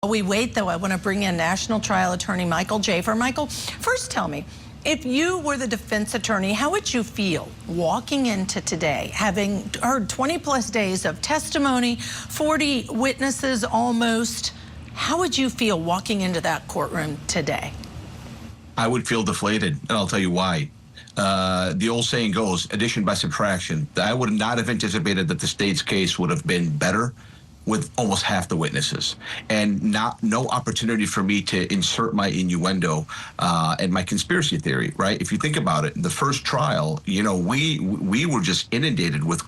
While we wait, though, I want to bring in National Trial Attorney Michael Jaafar. Michael, first tell me, if you were the defense attorney, how would you feel walking into today, having heard 20-plus days of testimony, 40 witnesses almost? How would you feel walking into that courtroom today? I would feel deflated, and I'll tell you why. The old saying goes, addition by subtraction. I would not have anticipated that the state's case would have been better with almost half the witnesses, and no opportunity for me to insert my innuendo and my conspiracy theory. Right? If you think about it, the first trial, you know, we were just inundated with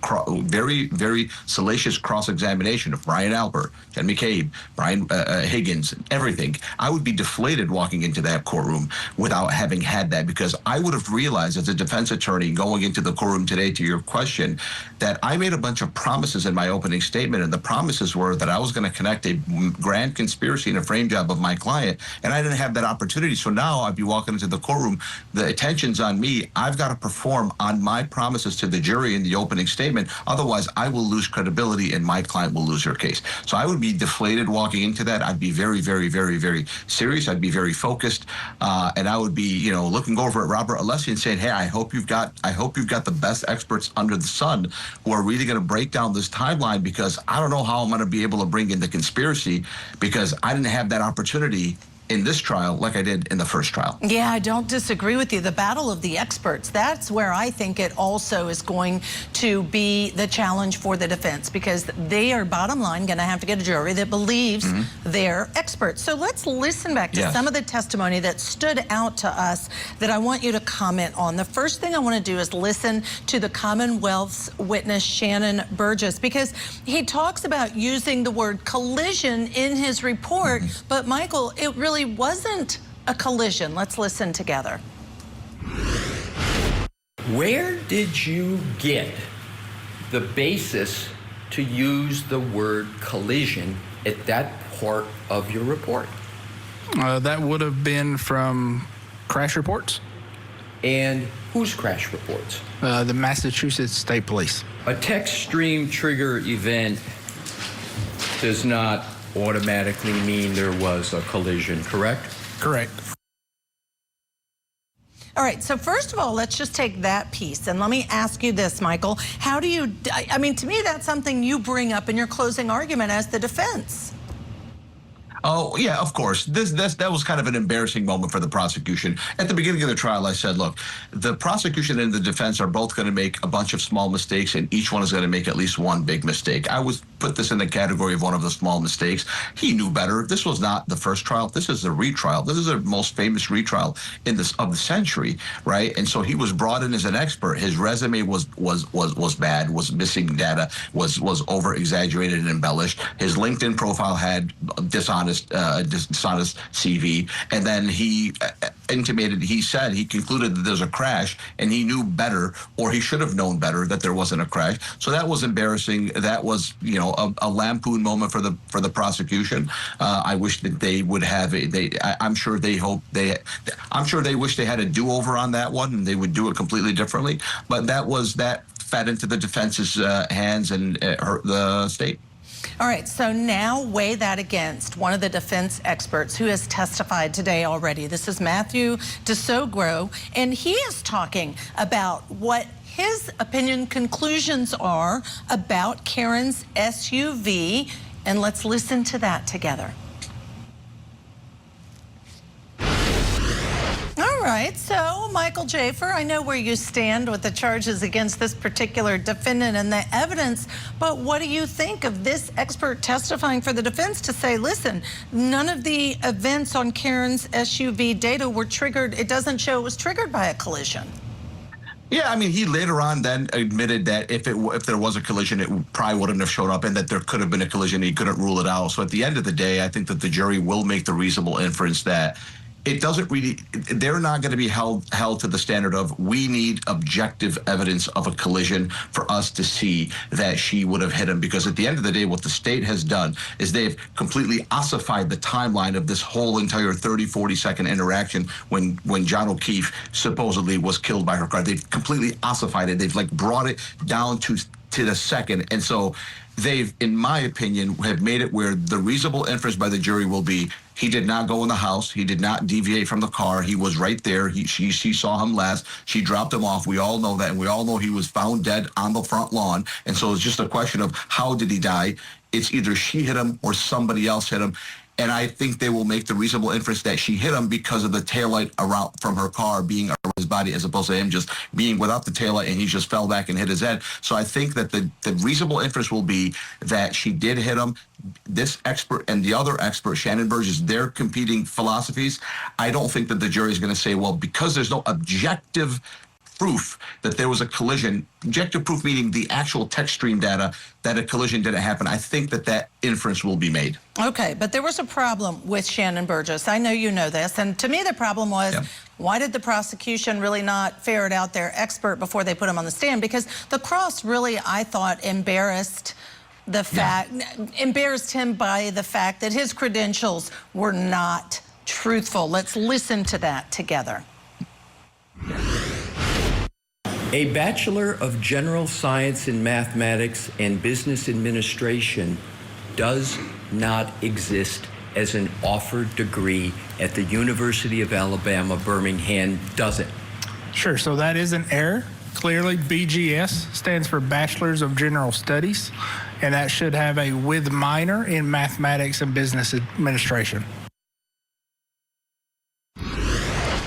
very salacious cross-examination of Brian Alper, Jen McCabe, Brian Higgins, everything. I would be deflated walking into that courtroom without having had that, because I would have realized as a defense attorney going into the courtroom today, to your question, that I made a bunch of promises in my opening statement, and the promises were that I was going to connect a grand conspiracy and a frame job of my client, and I didn't have that opportunity. So now I'd be walking into the courtroom, the attention's on me. I've got to perform on my promises to the jury in the opening statement. Otherwise, I will lose credibility and my client will lose her case. So I would be deflated walking into that. I'd be very, very, very, very serious. I'd be very focused, and I would be, you know, looking over at Robert Alessi and saying, hey, I hope you've got the best experts under the sun who are really going to break down this timeline, because I don't know how I'm going to be able to bring in the conspiracy, because I didn't have that opportunity in this trial like I did in the first trial. Yeah, I don't disagree with you. The battle of the experts, that's where I think it also is going to be the challenge for the defense, because they are, bottom line, going to have to get a jury that believes they're experts. So let's listen back to some of the testimony that stood out to us that I want you to comment on. The first thing I want to do is listen to the Commonwealth's witness, Shannon Burgess, because he talks about using the word collision in his report, but Michael, it really wasn't a collision. Let's listen together. Where did you get the basis to use the word collision at that part of your report? That would have been from crash reports. And whose crash reports? The Massachusetts State Police. A text stream trigger event does not automatically mean there was a collision, correct? Correct. All right, so first of all, let's just take that piece, and let me ask you this, Michael. How do you, I mean, to me, that's something you bring up in your closing argument as the defense. Oh, yeah, of course. That was kind of an embarrassing moment for the prosecution. At the beginning of the trial, I said, look, the prosecution and the defense are both going to make a bunch of small mistakes, and each one is going to make at least one big mistake. I would put this in the category of one of the small mistakes. He knew better. This was not the first trial. This is a retrial. This is the most famous retrial of the century, right? And so he was brought in as an expert. His resume was bad, was missing data, was over-exaggerated and embellished. His LinkedIn profile had dishonest CV, and then he said he concluded that there's a crash, and he knew better, or he should have known better, that there wasn't a crash. So that was embarrassing. That was, you know, a lampoon moment for the prosecution. I wish that they would have I'm sure they wish they had a do-over on that one, and they would do it completely differently. But that fed into the defense's hands and hurt the state. All right, so now weigh that against one of the defense experts who has testified today already. This is Matthew DeSogro, and he is talking about what his opinion conclusions are about Karen's SUV, and let's listen to that together. All right, so Michael Jaafar, I know where you stand with the charges against this particular defendant and the evidence, but what do you think of this expert testifying for the defense to say, listen, none of the events on Karen's SUV data were triggered, it doesn't show it was triggered by a collision? Yeah, I mean, he later on then admitted that if there was a collision, it probably wouldn't have shown up, and that there could have been a collision. He couldn't rule it out. So at the end of the day, I think that the jury will make the reasonable inference that it doesn't really, they're not going to be held to the standard of, we need objective evidence of a collision for us to see that she would have hit him. Because at the end of the day, what the state has done is they've completely ossified the timeline of this whole entire 30, 40-second interaction when John O'Keefe supposedly was killed by her car. They've completely ossified it. They've like brought it down to the second. And so they've, in my opinion, have made it where the reasonable inference by the jury will be he did not go in the house. He did not deviate from the car. He was right there. She saw him last. She dropped him off. We all know that. And we all know he was found dead on the front lawn. And so it's just a question of how did he die? It's either she hit him or somebody else hit him. And I think they will make the reasonable inference that she hit him because of the taillight around from her car being around his body, as opposed to him just being without the taillight and he just fell back and hit his head. So I think that the reasonable inference will be that she did hit him. This expert and the other expert, Shannon Burgess, they're competing philosophies. I don't think that the jury is going to say, well, because there's no objective proof that there was a collision, objective proof meaning the actual text stream data, that a collision didn't happen. I think that inference will be made. Okay, but there was a problem with Shannon Burgess. I know you know this, and to me the problem was, why did the prosecution really not ferret out their expert before they put him on the stand? Because the cross really, I thought, embarrassed him by the fact that his credentials were not truthful. Let's listen to that together. A Bachelor of General Science in Mathematics and Business Administration does not exist as an offered degree at the University of Alabama, Birmingham, does it? Sure, so that is an error. Clearly, BGS stands for Bachelors of General Studies, and that should have a with minor in Mathematics and Business Administration.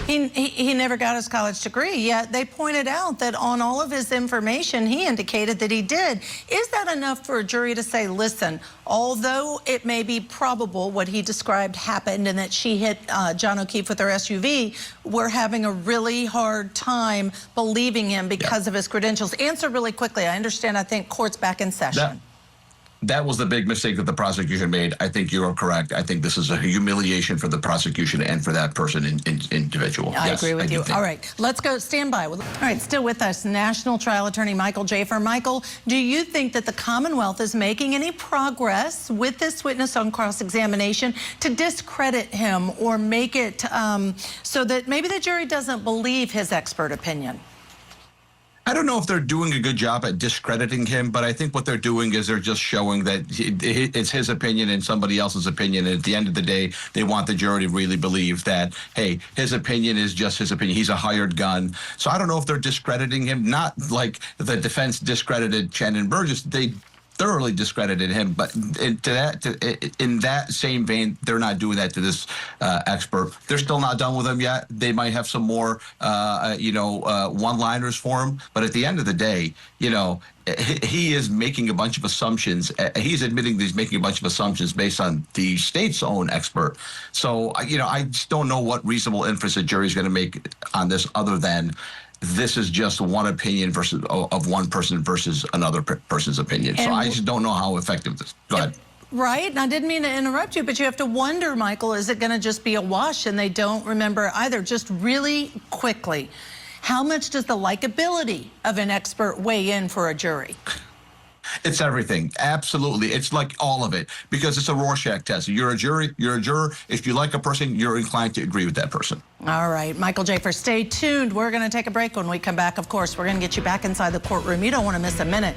He never got his college degree, yet they pointed out that on all of his information, he indicated that he did. Is that enough for a jury to say, listen, although it may be probable what he described happened and that she hit John O'Keefe with her SUV, we're having a really hard time believing him because of his credentials? Answer really quickly. I understand, I think court's back in session. That was the big mistake that the prosecution made. I think you're correct. I think this is a humiliation for the prosecution and for that person individual. I agree with you. All right, let's go. Stand by. All right, still with us, National Trial Attorney Michael Jaafar. Michael, do you think that the Commonwealth is making any progress with this witness on cross-examination to discredit him or make it so that maybe the jury doesn't believe his expert opinion? I don't know if they're doing a good job at discrediting him, but I think what they're doing is they're just showing that it's his opinion and somebody else's opinion. And at the end of the day, they want the jury to really believe that, hey, his opinion is just his opinion. He's a hired gun. So I don't know if they're discrediting him, not like the defense discredited Shannon Burgess. They thoroughly discredited him, but in that same vein, they're not doing that to this expert. They're still not done with him yet. They might have some more, one-liners for him. But at the end of the day, he is making a bunch of assumptions. He's admitting that he's making a bunch of assumptions based on the state's own expert. So, I just don't know what reasonable inference a jury is going to make on this other than this is just one opinion of one person versus another person's opinion. So I just don't know how effective this. Go ahead. Right, and I didn't mean to interrupt you, but you have to wonder, Michael, is it going to just be a wash and they don't remember either? Just really quickly, how much does the likability of an expert weigh in for a jury? It's everything. Absolutely. It's like all of it, because it's a Rorschach test. You're a juror. If you like a person, you're inclined to agree with that person. All right, Michael Jaafar, stay tuned. We're going to take a break. When we come back, of course, we're going to get you back inside the courtroom. You don't want to miss a minute.